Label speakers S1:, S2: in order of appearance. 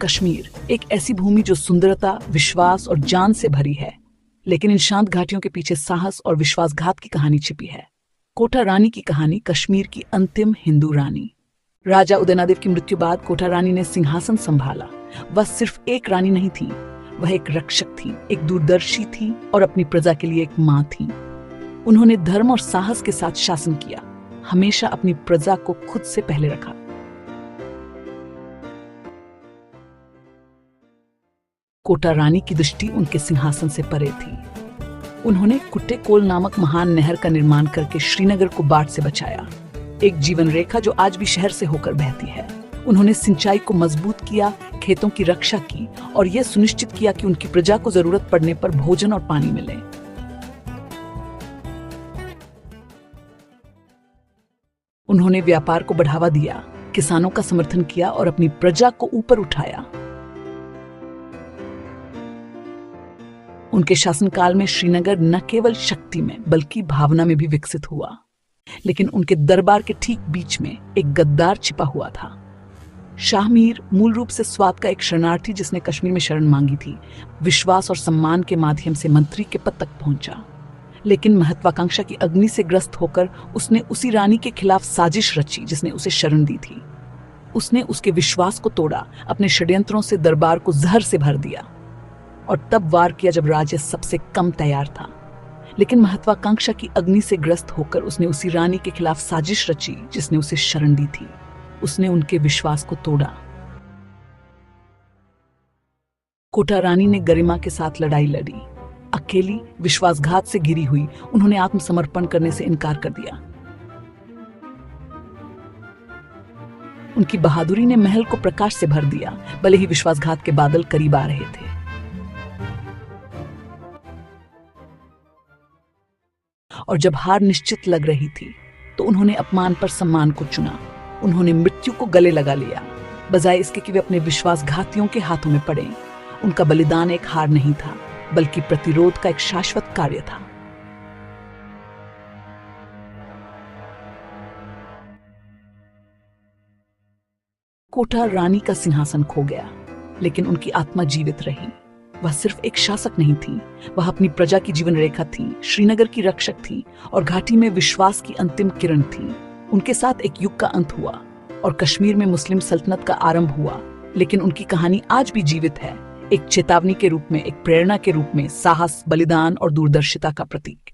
S1: कश्मीर एक ऐसी भूमि जो सुंदरता, विश्वास और जान से भरी है, लेकिन इन शांत घाटियों के पीछे साहस और विश्वासघात की कहानी छिपी है। कोटा रानी की कहानी, कश्मीर की अंतिम हिंदू रानी। राजा उदयनादेव की मृत्यु बाद कोटा रानी ने सिंहासन संभाला। वह सिर्फ एक रानी नहीं थी, वह एक रक्षक थी, एक दूरदर्शी थी और अपनी प्रजा के लिए एक मां थी। उन्होंने धर्म और साहस के साथ शासन किया, हमेशा अपनी प्रजा को खुद से पहले रखा। कोटा रानी की दृष्टि उनके सिंहासन से परे थी। उन्होंने कुट्टे कोल नामक महान नहर का निर्माण करके श्रीनगर को बाढ़ से बचाया, एक जीवन रेखा जो आज भी शहर से होकर बहती है। उन्होंने सिंचाई को मजबूत किया, खेतों की रक्षा की और यह सुनिश्चित किया कि उनकी प्रजा को जरूरत पड़ने पर भोजन और पानी मिले। उन्होंने व्यापार को बढ़ावा दिया, किसानों का समर्थन किया और अपनी प्रजा को ऊपर उठाया। उनके शासनकाल में श्रीनगर न केवल शक्ति में बल्कि भावना में भी विकसित हुआ। लेकिन उनके दरबार के ठीक बीच में एक गद्दार छिपा हुआ था। शाह मीर मूल रूप से स्वात का एक शरणार्थी जिसने कश्मीर में शरण मांगी थी, विश्वास और सम्मान के माध्यम से मंत्री के पद तक पहुंचा। लेकिन महत्वाकांक्षा की अग्नि से ग्रस्त होकर उसने उसी रानी के खिलाफ साजिश रची जिसने उसे शरण दी थी। उसने उसके विश्वास को तोड़ा, अपने षड्यंत्रों से दरबार को जहर से भर दिया और तब वार किया जब राज्य सबसे कम तैयार था। लेकिन महत्वाकांक्षा की अग्नि से ग्रस्त होकर उसने उसी रानी के खिलाफ साजिश रची जिसने उसे शरण दी थी। उसने उनके विश्वास को तोड़ा। कोटा रानी ने गरिमा के साथ लड़ाई लड़ी। अकेली, विश्वासघात से घिरी हुई, उन्होंने आत्मसमर्पण करने से इनकार कर दिया। उनकी बहादुरी ने महल को प्रकाश से भर दिया, भले ही विश्वासघात के बादल करीब आ रहे थे। और जब हार निश्चित लग रही थी तो उन्होंने अपमान पर सम्मान को चुना। उन्होंने मृत्यु को गले लगा लिया, बजाय इसके कि वे अपने विश्वासघातियों के हाथों में पड़े। उनका बलिदान एक हार नहीं था, बल्कि प्रतिरोध का एक शाश्वत कार्य था। कोटा रानी का सिंहासन खो गया, लेकिन उनकी आत्मा जीवित रही। वह सिर्फ एक शासक नहीं थी, वह अपनी प्रजा की जीवन रेखा थी, श्रीनगर की रक्षक थी और घाटी में विश्वास की अंतिम किरण थी। उनके साथ एक युग का अंत हुआ और कश्मीर में मुस्लिम सल्तनत का आरंभ हुआ, लेकिन उनकी कहानी आज भी जीवित है, एक चेतावनी के रूप में, एक प्रेरणा के रूप में, साहस, बलिदान और दूरदर्शिता का प्रतीक।